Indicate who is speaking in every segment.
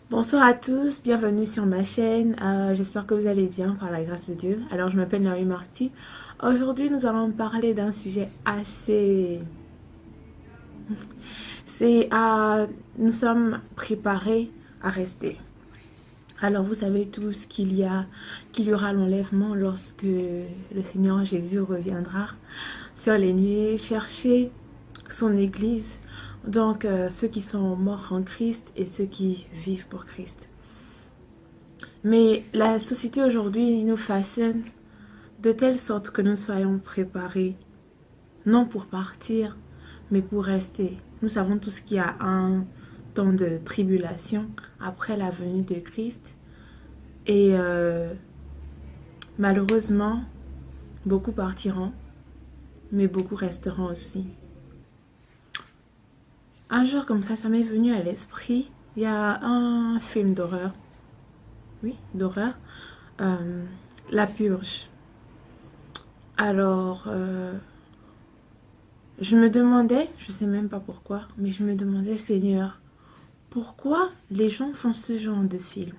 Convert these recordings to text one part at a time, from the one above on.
Speaker 1: Bonsoir à tous, bienvenue sur ma chaîne. J'espère que vous allez bien par la grâce de Dieu. Alors, je m'appelle Naomi Marty. Aujourd'hui, nous allons parler d'un sujet assez... Nous sommes préparés à rester. Alors, vous savez tous qu'il y aura l'enlèvement lorsque le Seigneur Jésus reviendra sur les nuées chercher son Église. Donc, ceux qui sont morts en Christ et ceux qui vivent pour Christ. Mais la société aujourd'hui nous façonne de telle sorte que nous soyons préparés, non pour partir, mais pour rester. Nous savons tous qu'il y a un temps de tribulation après la venue de Christ. Et malheureusement, beaucoup partiront, mais beaucoup resteront aussi. Un jour comme ça m'est venu à l'esprit. Il y a un film d'horreur, oui, d'horreur, La Purge. Alors, je me demandais, je sais même pas pourquoi, mais je me demandais, Seigneur, pourquoi les gens font ce genre de film?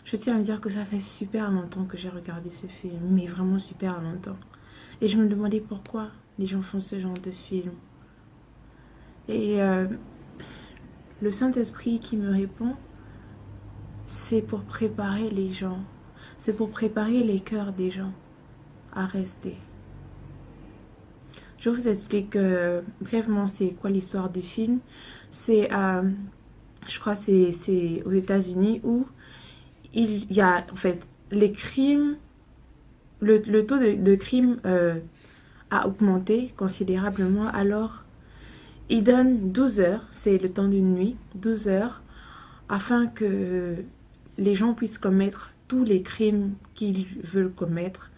Speaker 1: Je tiens à dire que ça fait super longtemps que j'ai regardé ce film, mais vraiment super longtemps. Et je me demandais pourquoi les gens font ce genre de film. Et le Saint-Esprit qui me répond, c'est pour préparer les gens. C'est pour préparer les cœurs des gens à rester. Je vous explique brièvement c'est quoi l'histoire du film. C'est, je crois, c'est aux États-Unis où il y a en fait les crimes, le taux de crime a augmenté considérablement. Alors, ils donnent 12 heures, c'est le temps d'une nuit, 12 heures, afin que les gens puissent commettre tous les crimes qu'ils veulent commettre.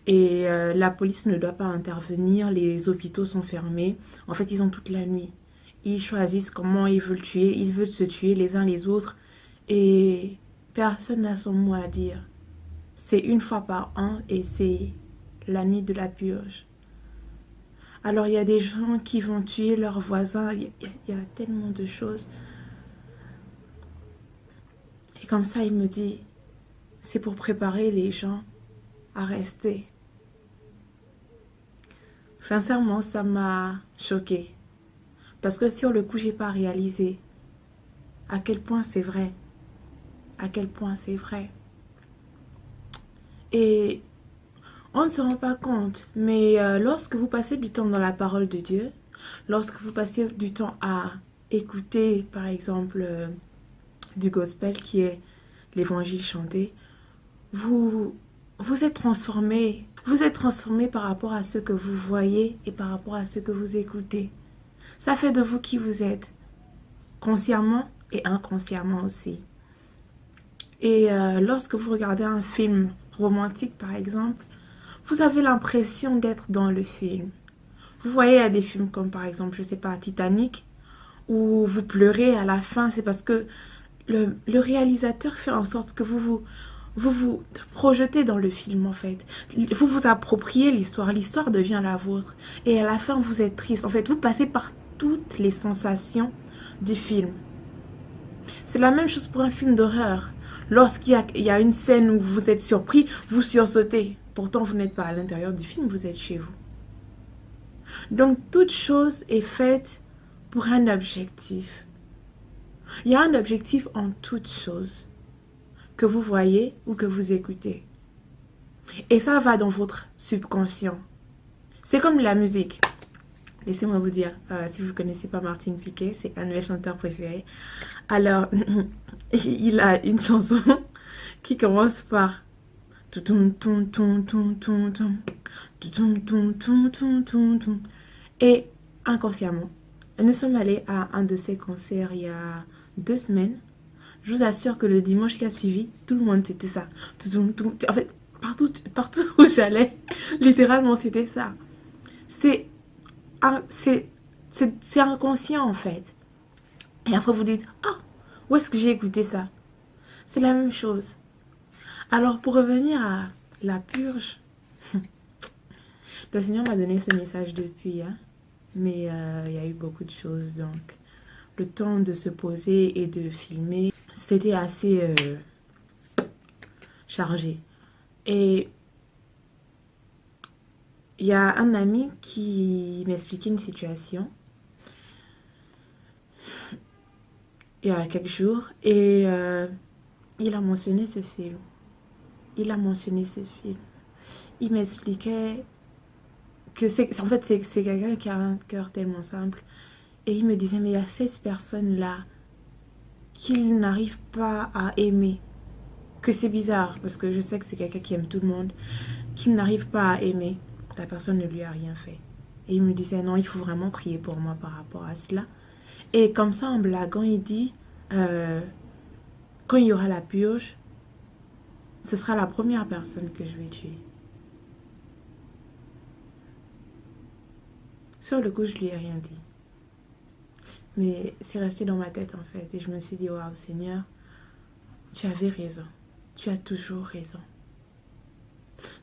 Speaker 1: Et la police ne doit pas intervenir, les hôpitaux sont fermés. En fait, ils ont toute la nuit. Ils choisissent comment ils veulent tuer, ils veulent se tuer les uns les autres. Et personne n'a son mot à dire. C'est une fois par an et c'est la nuit de la purge. Alors, il y a des gens qui vont tuer leurs voisins. Il y a tellement de choses. Et comme ça, il me dit, c'est pour préparer les gens à rester. Sincèrement, ça m'a choquée. Parce que sur le coup, j'ai pas réalisé à quel point c'est vrai. À quel point c'est vrai. Et on ne se rend pas compte. Mais lorsque vous passez du temps dans la parole de Dieu, lorsque vous passez du temps à écouter, par exemple, du gospel qui est l'évangile chanté, vous, vous êtes transformé. Vous êtes transformé par rapport à ce que vous voyez et par rapport à ce que vous écoutez. Ça fait de vous qui vous êtes, consciemment et inconsciemment aussi. Et lorsque vous regardez un film romantique, par exemple, vous avez l'impression d'être dans le film. Vous voyez, il y a des films comme par exemple, je sais pas, Titanic, où vous pleurez à la fin, c'est parce que le réalisateur fait en sorte que vous projetez dans le film en fait. Vous vous appropriez l'histoire devient la vôtre. Et à la fin, vous êtes triste. En fait, vous passez par toutes les sensations du film. C'est la même chose pour un film d'horreur. Il y a une scène où vous êtes surpris, vous sursautez. Pourtant, vous n'êtes pas à l'intérieur du film, vous êtes chez vous. Donc, toute chose est faite pour un objectif. Il y a un objectif en toute chose que vous voyez ou que vous écoutez. Et ça va dans votre subconscient. C'est comme la musique. Laissez-moi vous dire, si vous ne connaissez pas Martin Piquet, c'est un de mes chanteurs préférés. Alors, il a une chanson qui commence par et inconsciemment, nous sommes allés à un de ses concerts il y a 2 semaines. Je vous assure que le dimanche qui a suivi, tout le monde c'était ça. En fait, partout où j'allais, littéralement c'était ça. C'est c'est inconscient en fait. Et après vous dites, ah, où est-ce que j'ai écouté ça? C'est la même chose. Alors pour revenir à la purge, le Seigneur m'a donné ce message depuis, hein, mais il y a eu beaucoup de choses. Donc le temps de se poser et de filmer, c'était assez chargé. Et il y a un ami qui m'expliquait une situation il y a quelques jours et il a mentionné ce film. Il a mentionné ce film. Il m'expliquait que en fait, c'est quelqu'un qui a un cœur tellement simple. Et il me disait, mais il y a cette personne-là qu'il n'arrive pas à aimer. Que c'est bizarre, parce que je sais que c'est quelqu'un qui aime tout le monde, qu'il n'arrive pas à aimer. La personne ne lui a rien fait. Et il me disait, non, il faut vraiment prier pour moi par rapport à cela. Et comme ça, en blaguant, il dit, quand il y aura la purge, ce sera la première personne que je vais tuer. Sur le coup, je lui ai rien dit. Mais c'est resté dans ma tête en fait. Et je me suis dit, waouh Seigneur, tu avais raison. Tu as toujours raison.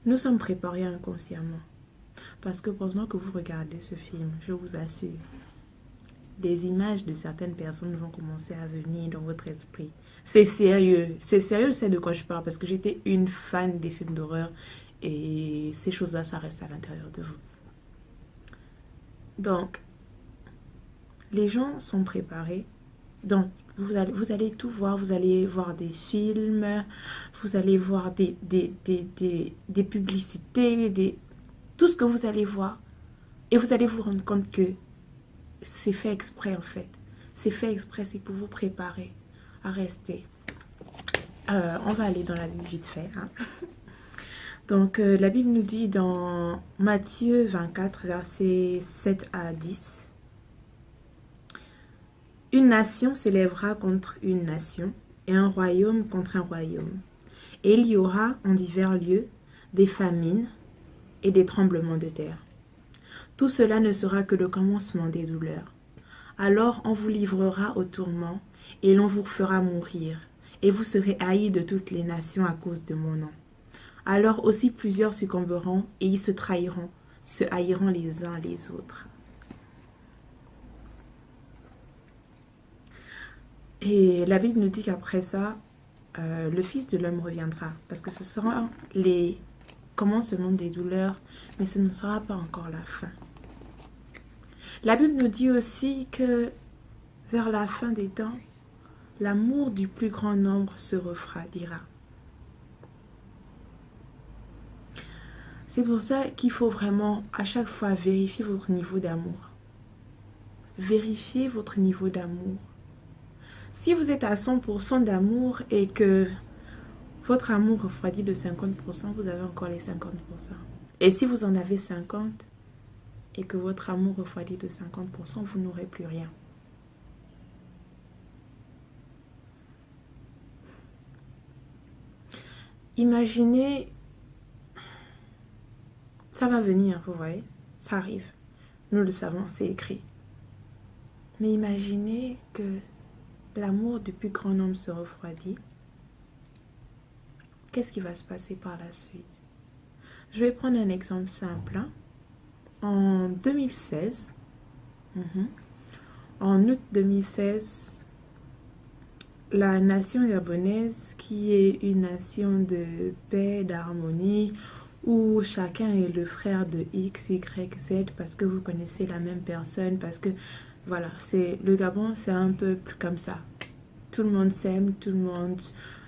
Speaker 1: Nous sommes préparés inconsciemment. Parce que pendant que vous regardez ce film, je vous assure, des images de certaines personnes vont commencer à venir dans votre esprit. C'est sérieux. C'est sérieux, je sais de quoi je parle. Parce que j'étais une fan des films d'horreur. Et ces choses-là, ça reste à l'intérieur de vous. Donc, les gens sont préparés. Donc, vous allez tout voir. Vous allez voir des films, vous allez voir des publicités, tout ce que vous allez voir. Et vous allez vous rendre compte que c'est fait exprès en fait. C'est fait exprès, c'est pour vous préparer à rester. On va aller dans la Bible vite fait. Hein. Donc, la Bible nous dit dans Matthieu 24, versets 7 à 10. Une nation s'élèvera contre une nation, et un royaume contre un royaume. Et il y aura en divers lieux des famines et des tremblements de terre. Tout cela ne sera que le commencement des douleurs. Alors on vous livrera au tourment, et l'on vous fera mourir, et vous serez haïs de toutes les nations à cause de mon nom. Alors aussi plusieurs succomberont, et ils se trahiront, se haïront les uns les autres. Et la Bible nous dit qu'après ça, le Fils de l'homme reviendra. Parce que ce sera les commencements des douleurs, mais ce ne sera pas encore la fin. La Bible nous dit aussi que vers la fin des temps, l'amour du plus grand nombre se refroidira. C'est pour ça qu'il faut vraiment à chaque fois vérifier votre niveau d'amour. Vérifiez votre niveau d'amour. Si vous êtes à 100% d'amour et que votre amour refroidit de 50%, vous avez encore les 50%. Et si vous en avez 50 et que votre amour refroidit de 50%, vous n'aurez plus rien. Imaginez, ça va venir, vous voyez, ça arrive. Nous le savons, c'est écrit. Mais imaginez que l'amour du plus grand nombre se refroidit. Qu'est-ce qui va se passer par la suite? Je vais prendre un exemple simple. Hein. En 2016, en août 2016, la nation gabonaise, qui est une nation de paix, d'harmonie, où chacun est le frère de X, Y, Z, parce que vous connaissez la même personne, parce que voilà, c'est le Gabon, c'est un peu plus comme ça. Tout le monde s'aime, tout le monde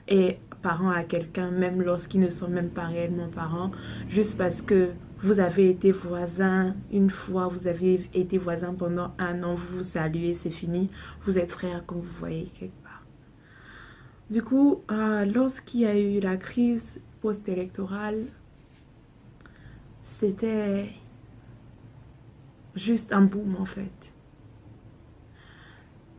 Speaker 1: est parent à quelqu'un, même lorsqu'ils ne sont même pas réellement parents, juste parce que vous avez été voisins une fois, vous avez été voisins pendant 1 an, vous vous saluez, c'est fini, vous êtes frères comme vous voyez quelque part. Du coup, lorsqu'il y a eu la crise post-électorale, c'était juste un boom en fait.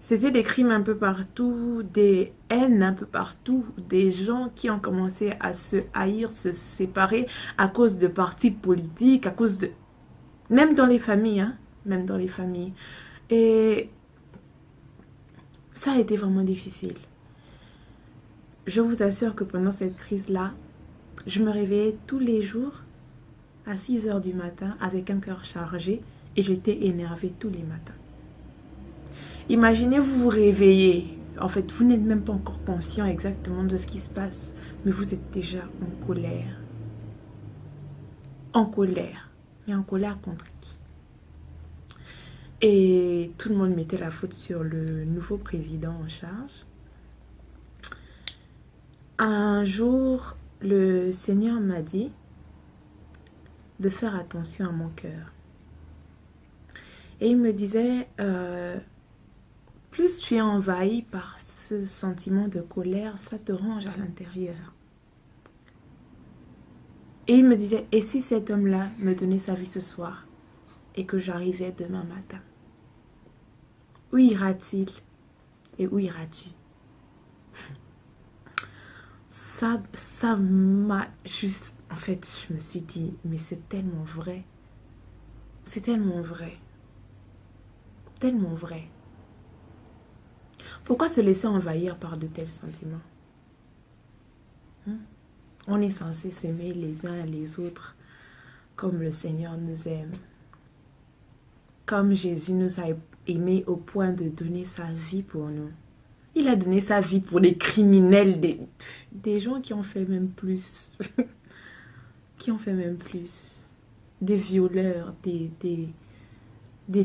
Speaker 1: C'était des crimes un peu partout, des haines un peu partout, des gens qui ont commencé à se haïr, se séparer à cause de partis politiques, à cause de... Même dans les familles, hein, même dans les familles. Et ça a été vraiment difficile. Je vous assure que pendant cette crise-là, je me réveillais tous les jours à 6 h du matin avec un cœur chargé et j'étais énervée tous les matins. Imaginez, vous vous réveillez En fait, vous n'êtes même pas encore conscient exactement de ce qui se passe, mais vous êtes déjà en colère. En colère. Mais en colère contre qui? Et tout le monde mettait la faute sur le nouveau président en charge. Un jour, le Seigneur m'a dit de faire attention à mon cœur. Et il me disait, plus tu es envahi par ce sentiment de colère, ça te ronge à l'intérieur. Et il me disait, et si cet homme-là me donnait sa vie ce soir et que j'arrivais demain matin, où ira-t-il et où iras-tu? Ça m'a juste... En fait, je me suis dit, mais c'est tellement vrai. C'est tellement vrai. Tellement vrai. Pourquoi se laisser envahir par de tels sentiments? On est censé s'aimer les uns les autres comme le Seigneur nous aime. Comme Jésus nous a aimés au point de donner sa vie pour nous. Il a donné sa vie pour des criminels, des gens qui ont fait même plus. Qui ont fait même plus. Des violeurs, des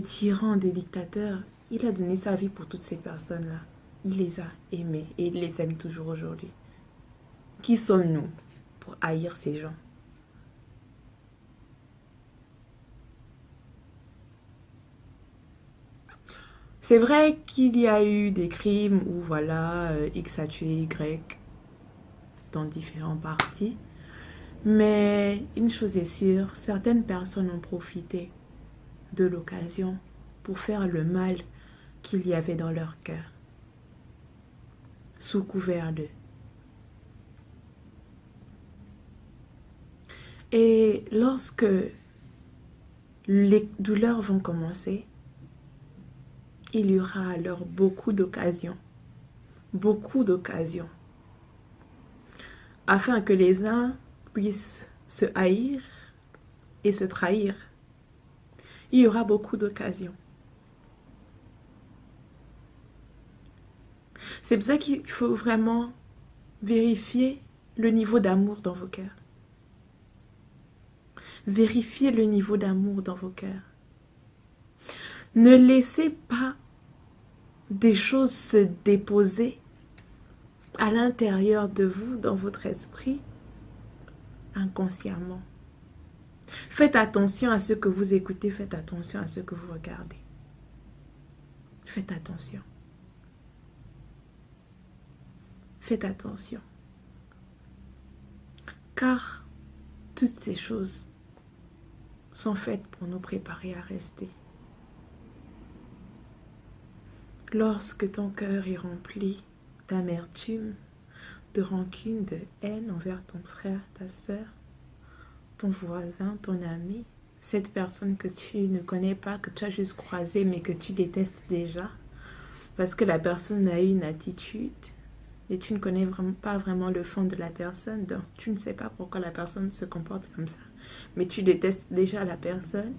Speaker 1: tyrans, des dictateurs. Il a donné sa vie pour toutes ces personnes-là. Il les a aimés et il les aime toujours aujourd'hui. Qui sommes-nous pour haïr ces gens? C'est vrai qu'il y a eu des crimes où voilà, X a tué Y dans différents partis. Mais une chose est sûre, certaines personnes ont profité de l'occasion pour faire le mal qu'il y avait dans leur cœur, sous couvert d'eux. Et lorsque les douleurs vont commencer, il y aura alors beaucoup d'occasions, afin que les uns puissent se haïr et se trahir. Il y aura beaucoup d'occasions. C'est pour ça qu'il faut vraiment vérifier le niveau d'amour dans vos cœurs. Vérifiez le niveau d'amour dans vos cœurs. Ne laissez pas des choses se déposer à l'intérieur de vous, dans votre esprit, inconsciemment. Faites attention à ce que vous écoutez, faites attention à ce que vous regardez. Faites attention. Faites attention. Car toutes ces choses sont faites pour nous préparer à rester. Lorsque ton cœur est rempli d'amertume, de rancune, de haine envers ton frère, ta soeur, ton voisin, ton ami, cette personne que tu ne connais pas, que tu as juste croisée mais que tu détestes déjà, parce que la personne a eu une attitude et tu ne connais pas vraiment le fond de la personne, donc tu ne sais pas pourquoi la personne se comporte comme ça, mais tu détestes déjà la personne.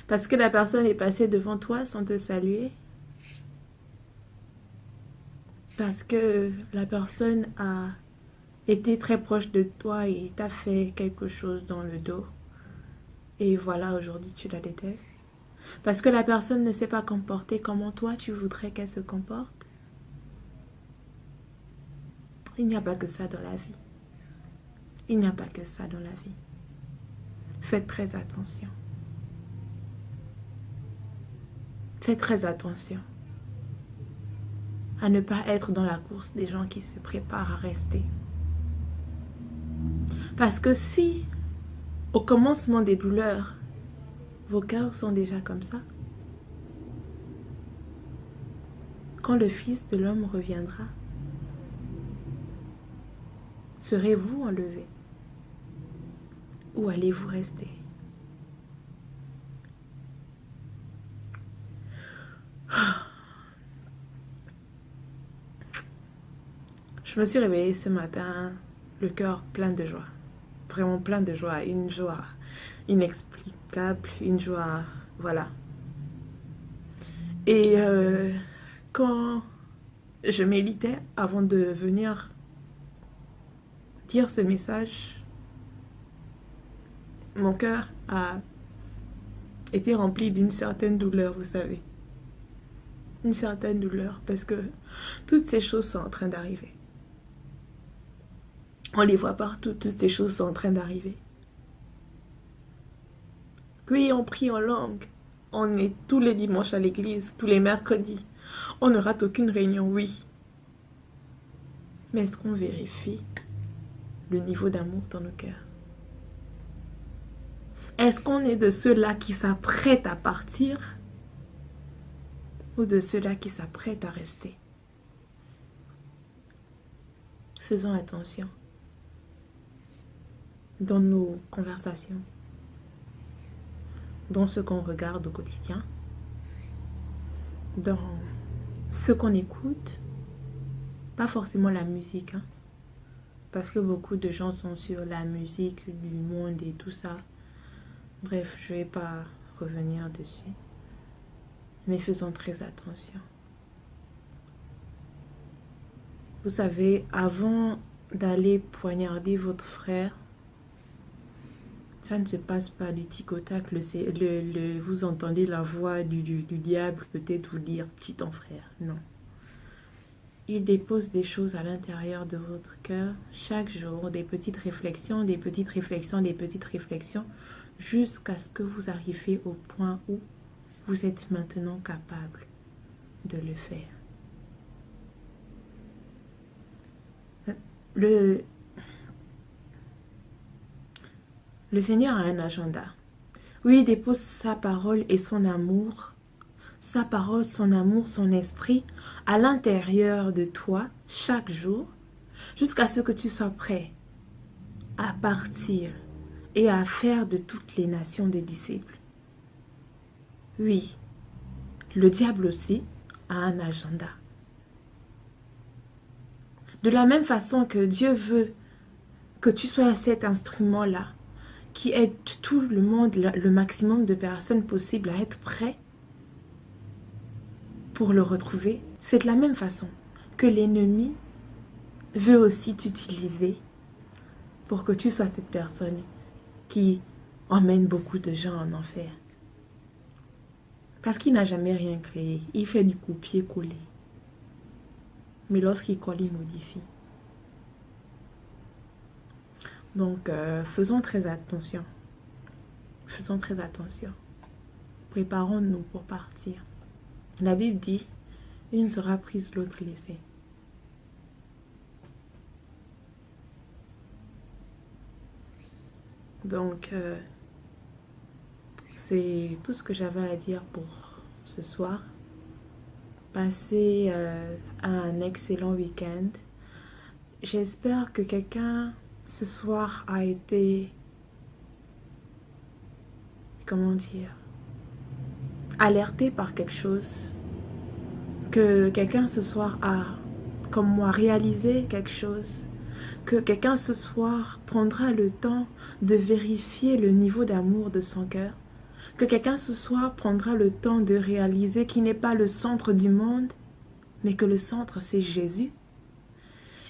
Speaker 1: Parce que la personne est passée devant toi sans te saluer. Parce que la personne a été très proche de toi et t'a fait quelque chose dans le dos. Et voilà, aujourd'hui, tu la détestes. Parce que la personne ne s'est pas comportée comment toi, tu voudrais qu'elle se comporte. Il n'y a pas que ça dans la vie. Il n'y a pas que ça dans la vie. Faites très attention. Faites très attention à ne pas être dans la course des gens qui se préparent à rester. Parce que si, au commencement des douleurs, vos cœurs sont déjà comme ça, quand le Fils de l'homme reviendra, serez-vous enlevés ou allez-vous rester? Je me suis réveillée ce matin, le cœur plein de joie. Vraiment plein de joie. Une joie inexplicable, une joie... Voilà. Et quand je méditais avant de venir dire ce message, mon cœur a été rempli d'une certaine douleur, vous savez. Une certaine douleur parce que toutes ces choses sont en train d'arriver. On les voit partout, toutes ces choses sont en train d'arriver. Oui, on prie en langue. On est tous les dimanches à l'église, tous les mercredis. On ne rate aucune réunion, oui. Mais est-ce qu'on vérifie le niveau d'amour dans nos cœurs? Est-ce qu'on est de ceux-là qui s'apprêtent à partir ou de ceux-là qui s'apprêtent à rester? Faisons attention dans nos conversations, dans ce qu'on regarde au quotidien, dans ce qu'on écoute, pas forcément la musique, hein, parce que beaucoup de gens sont sur la musique du monde et tout ça. Bref, je ne vais pas revenir dessus, mais faisons très attention. Vous savez, avant d'aller poignarder votre frère, ça ne se passe pas du tic au tac. Vous entendez la voix du diable peut-être vous dire « tue ton frère ». Non. Il dépose des choses à l'intérieur de votre cœur chaque jour, des petites réflexions, des petites réflexions, des petites réflexions, jusqu'à ce que vous arriviez au point où vous êtes maintenant capable de le faire. Le Seigneur a un agenda. Oui, il dépose sa parole et son amour, sa parole, son amour, son esprit à l'intérieur de toi chaque jour jusqu'à ce que tu sois prêt à partir et à faire de toutes les nations des disciples. Oui, le diable aussi a un agenda. De la même façon que Dieu veut que tu sois cet instrument-là qui aide tout le monde, le maximum de personnes possibles à être prêts pour le retrouver, c'est de la même façon que l'ennemi veut aussi t'utiliser pour que tu sois cette personne qui emmène beaucoup de gens en enfer. Parce qu'il n'a jamais rien créé, il fait du copier-coller. Mais lorsqu'il colle, il modifie. Donc, faisons très attention. Faisons très attention. Préparons-nous pour partir. La Bible dit, une sera prise, l'autre laissée. Donc, c'est tout ce que j'avais à dire pour ce soir. Passez un excellent week-end. J'espère que quelqu'un ce soir a été, comment dire, alerté par quelque chose. Que quelqu'un ce soir a, comme moi, réalisé quelque chose. Que quelqu'un ce soir prendra le temps de vérifier le niveau d'amour de son cœur. Que quelqu'un ce soir prendra le temps de réaliser qu'il n'est pas le centre du monde, mais que le centre c'est Jésus.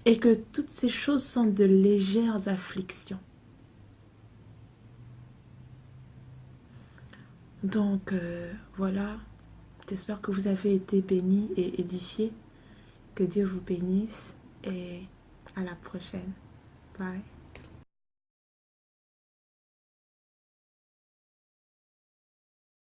Speaker 1: Et que toutes ces choses sont de légères afflictions. Donc voilà, j'espère que vous avez été bénis et édifiés. Que Dieu vous bénisse et à la prochaine. Bye.